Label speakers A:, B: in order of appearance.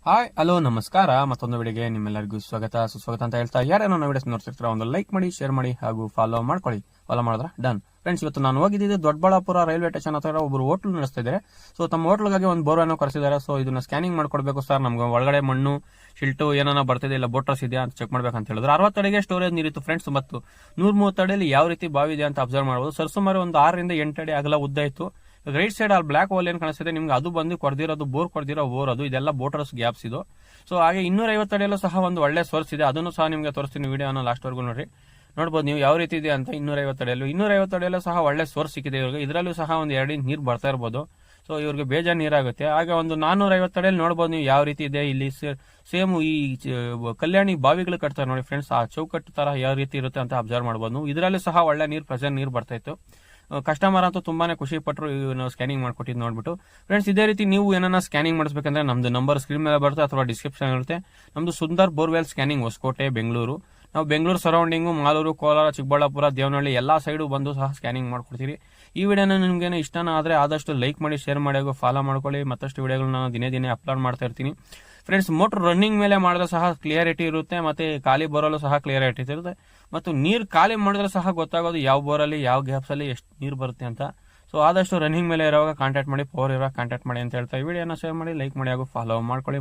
A: Hi hello ನಮಸ್ಕಾರ. ಮತ್ತೊಂದು ವಿಡಿಯೋಗೆ ನಿಮ್ಮೆಲ್ಲರಿಗೂ ಸುಸ್ವಾಗತ ಅಂತ ಹೇಳ್ತಾ ಯಾರೇನೋ ನಾವು ವಿಡಿಯೋಸ್ ನೋಡ್ತಿರ್ತೀರ ಒಂದು ಲೈಕ್ ಮಾಡಿ, ಶೇರ್ ಮಾಡಿ ಹಾಗೂ ಫಾಲೋ ಮಾಡ್ಕೊಳ್ಳಿ. ಫಾಲೋ ಮಾಡಿದ್ರೆ ಡನ್. ಫ್ರೆಂಡ್ಸ್, ಇವತ್ತು ನಾನು ಹೋಗಿದ್ದೆ ದೊಡ್ಡಬಳ್ಳಾಪುರ ರೈಲ್ವೆ ಸ್ಟೇಷನ್ ಹತ್ರ ಒಬ್ಬರು ಹೋಟ್ಲು ನಡೆಸ್ತಾ ಇದ್ದಾರೆ. ಸೊ ತಮ್ಮ ಹೋಟ್ಲಿಗಾಗಿ ಒಂದು ಬೋರ್ವನ್ನು ಕರೆಸಿದ್ದಾರೆ. ಸೊ ಇದನ್ನ ಸ್ಕ್ಯಾನಿಂಗ್ ಮಾಡ್ಕೊಡ್ಬೇಕು ಸರ್, ನಮ್ಗೆ ಒಳಗಡೆ ಮಣ್ಣು ಶಿಲ್ಟು ಏನಾನ ಬರ್ತಿದೆ ಇಲ್ಲ ಬೋಟ್ರಸ್ ಇದೆಯಾ ಅಂತ ಚೆಕ್ ಮಾಡ್ಬೇಕಂತ ಹೇಳಿದ್ರು. 60 ಅಡಿಗೆ ಸ್ಟೋರೇಜ್ ನೀರಿತ್ತು ಫ್ರೆಂಡ್ಸ್, ಮತ್ತು 130 ಅಡಿಯಲ್ಲಿ ಯಾವ ರೀತಿ ಬಾವಿ ಇದೆ ಅಂತ ಅಬ್ಸರ್ವ್ ಮಾಡಬಹುದು. ಸರ್ಸುಮಾರು ಒಂದು 6 ರಿಂದ 8 ಅಡಿ ಅಗಲ ಉದ್ದ ಇತ್ತು. ರೈಟ್ ಸೈಡ್ ಅಲ್ಲಿ ಬ್ಲಾಕ್ ಹೋಲ್ ಏನ್ ಕಾಣಿಸ್ತಿದೆ ನಿಮ್ಗೆ, ಅದು ಬಂದು ಕೊಡ್ದಿರೋದು ಬೋರ್ ಅದು ಇದೆಲ್ಲ ಬೋಟರ್ಸ್ ಗ್ಯಾಪ್ಸ್ ಇದು. ಸೊ ಹಾಗೆ 250 ಅಡಿಯಲ್ಲೂ ಸಹ ಒಂದು ಒಳ್ಳೆ ಸೋರ್ಸ್ ಇದೆ, ಅದನ್ನು ಸಹ ನಿಮ್ಗೆ ತೋರಿಸ್ತೀನಿ ವಿಡಿಯೋನ ಲಾಸ್ಟ್ ವರ್ಗು ನೋಡ್ಬೋದು ನೀವು ಯಾವ ರೀತಿ ಇದೆ ಅಂತ. 250 ಅಡಿಯಲ್ಲೂ ಸಹ ಒಳ್ಳೆ ಸೋರ್ಸ್ ಸಿಕ್ಕಿದೆ ಇವ್ರಿಗೆ. ಇದರಲ್ಲೂ ಸಹ ಒಂದು 2 ಇಂಚ್ ನೀರು ಬರ್ತಾ ಇರ್ಬೋದು. ಸೊ ಇವ್ರಿಗೆ ಬೇಜಾನ್ ನೀರಾಗುತ್ತೆ. ಹಾಗೆ ಒಂದು 450 ಅಡಿಯಲ್ಲಿ ನೋಡ್ಬೋದು ನೀವು ಯಾವ ರೀತಿ ಇದೆ. ಇಲ್ಲಿ ಸೇಮ್ ಈ ಕಲ್ಯಾಣಿ ಬಾವಿಗಳು ಕಟ್ತಾರೆ ನೋಡಿ ಫ್ರೆಂಡ್ಸ್, ಆ ಚೌಕಟ್ಟು ತರ ಯಾವ ರೀತಿ ಇರುತ್ತೆ ಅಂತ ಅಬ್ಸರ್ವ್ ಮಾಡ್ಬೋದು ನೀವು. ಇದರಲ್ಲೂ ಸಹ ಒಳ್ಳೆ ಪ್ರೆಷರ್ ನೀರು ಬರ್ತಾ ಇತ್ತು. ಕಸ್ಟಮರ್ ಅಂತೂ ತುಂಬಾನೇ ಖುಷಿ ಪಟ್ಟರು ನಾವು ಸ್ಕ್ಯಾನಿಂಗ್ ಮಾಡ್ಕೊಟ್ಟಿದ್ದು ನೋಡ್ಬಿಟ್ಟು. ಫ್ರೆಂಡ್ಸ್, ಇದೇ ರೀತಿ ನೀವು ಏನನ್ನ ಸ್ಕ್ಯಾನಿಂಗ್ ಮಾಡಿಸ್ಬೇಕಂದ್ರೆ ನಮ್ದು ನಂಬರ್ ಸ್ಕ್ರೀನ್ ಮೇಲೆ ಬರುತ್ತೆ ಅಥವಾ ಡಿಸ್ಕ್ರಿಪ್ಷನ್ ಇರುತ್ತೆ. ನಮ್ದು ಸುಂದರ್ ಬೋರ್ವೆಲ್ ಸ್ಕ್ಯಾನಿಂಗ್, ಹೊಸಕೋಟೆ, ಬೆಂಗಳೂರು. ನಾವು ಬೆಂಗಳೂರು ಸರೌಂಡಿಂಗು, ಮಾಲೂರು, ಕೋಲಾರ, ಚಿಕ್ಕಬಳ್ಳಾಪುರ, ದೇವನಹಳ್ಳಿ ಎಲ್ಲಾ ಸೈಡು ಬಂದು ಸಹ ಸ್ಕ್ಯಾನಿಂಗ್ ಮಾಡ್ಕೊಡ್ತೀವಿ. ಈ ವಿಡಿಯೋನ ನಿಮ್ಗೆ ಇಷ್ಟನ ಆದ್ರೆ ಆದಷ್ಟು ಲೈಕ್ ಮಾಡಿ, ಶೇರ್ ಮಾಡಿ ಹಾಗೂ ಫಾಲೋ ಮಾಡ್ಕೊಳ್ಳಿ. ಮತ್ತಷ್ಟು ವಿಡಿಯೋಗಳನ್ನ ದಿನೇ ಅಪ್ಲೋಡ್ ಮಾಡ್ತಾ ಇರ್ತೀನಿ. ಫ್ರೆಂಡ್ಸ್, ಮೋಟರ್ ರನ್ನಿಂಗ್ ಮೇಲೆ ಮಾಡಿದ್ರೆ ಸಹ ಕ್ಲಿಯರಿಟಿ ಇರುತ್ತೆ, ಮತ್ತೆ ಖಾಲಿ ಬೋರಲ್ಲೂ ಸಹ ಕ್ಲಿಯರಿಟಿ ಇರುತ್ತೆ, ಮತ್ತು ನೀರು ಖಾಲಿ ಮಾಡಿದ್ರೆ ಸಹ ಗೊತ್ತಾಗೋದು ಯಾವ ಬೋರಲ್ಲಿ ಯಾವ ಗ್ಯಾಪ್ಸ್ ಅಲ್ಲಿ ಎಷ್ಟು ನೀರು ಬರುತ್ತೆ ಅಂತ. ಸೊ ಆದಷ್ಟು ರನ್ನಿಂಗ್ ಮೇಲೆ ಇರುವಾಗ ಕಾಂಟ್ಯಾಕ್ಟ್ ಮಾಡಿ, ಪವರ್ ಇರುವಾಗ ಕಾಂಟ್ಯಾಕ್ಟ್ ಮಾಡಿ ಅಂತ ಹೇಳ್ತಾ ಈ ವಿಡಿಯೋನ ಶೇರ್ ಮಾಡಿ, ಲೈಕ್ ಮಾಡಿ ಹಾಗೂ ಫಾಲೋ ಮಾಡ್ಕೊಳ್ಳಿ.